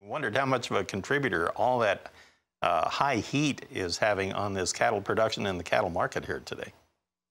Wondered how much of a contributor all that high heat is having on this cattle production and the cattle market here today.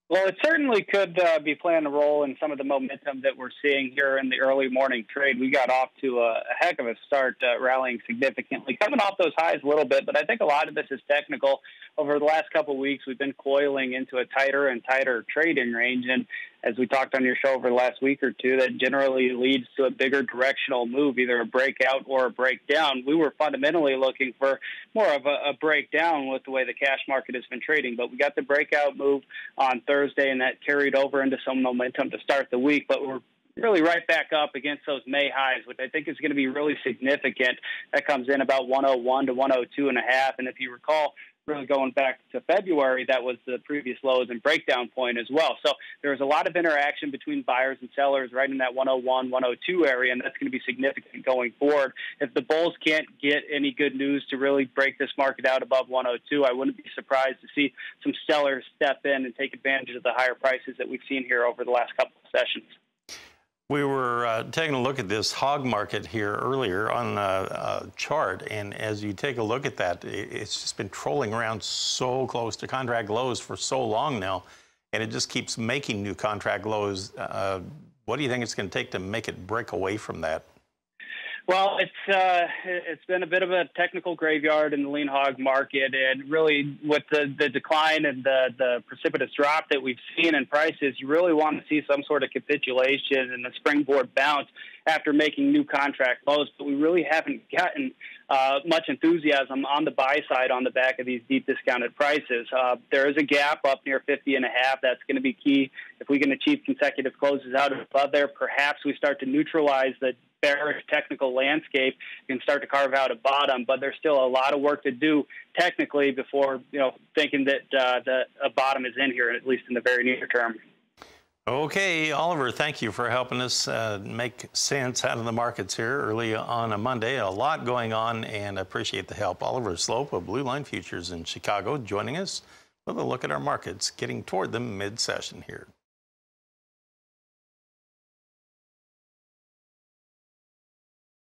Well, it certainly could be playing a role in some of the momentum that we're seeing here in the early morning trade. We got off to a heck of a start, rallying significantly, coming off those highs a little bit, but I think a lot of this is technical. Over the last couple of weeks, we've been coiling into a tighter and tighter trading range, and as we talked on your show over the last week or two, that generally leads to a bigger directional move, either a breakout or a breakdown. We were fundamentally looking for more of a breakdown with the way the cash market has been trading, but we got the breakout move on Thursday, and that carried over into some momentum to start the week, but we're really right back up against those May highs, which I think is going to be really significant. That comes in about 101 to 102.5, and if you recall, really going back to February, that was the previous lows and breakdown point as well. So there was a lot of interaction between buyers and sellers right in that 101, 102 area, and that's going to be significant going forward. If the bulls can't get any good news to really break this market out above 102, I wouldn't be surprised to see some sellers step in and take advantage of the higher prices that we've seen here over the last couple of sessions. We were taking a look at this hog market here earlier on a chart, and as you take a look at that, it's just been trolling around so close to contract lows for so long now, and it just keeps making new contract lows. What do you think it's going to take to make it break away from that? Well, it's been a bit of a technical graveyard in the lean hog market, and really with the decline and the precipitous drop that we've seen in prices, you really want to see some sort of capitulation and a springboard bounce after making new contract lows, but we really haven't gotten much enthusiasm on the buy side on the back of these deep discounted prices. There is a gap up near 50.5. That's going to be key. If we can achieve consecutive closes out above there, perhaps we start to neutralize the bearish technical landscape and start to carve out a bottom, but there's still a lot of work to do technically before thinking that a bottom is in here, at least in the very near term. Okay, Oliver, thank you for helping us make sense out of the markets here early on a Monday. A lot going on, and I appreciate the help. Oliver Sloup of Blue Line Futures in Chicago joining us with a look at our markets getting toward the mid-session here.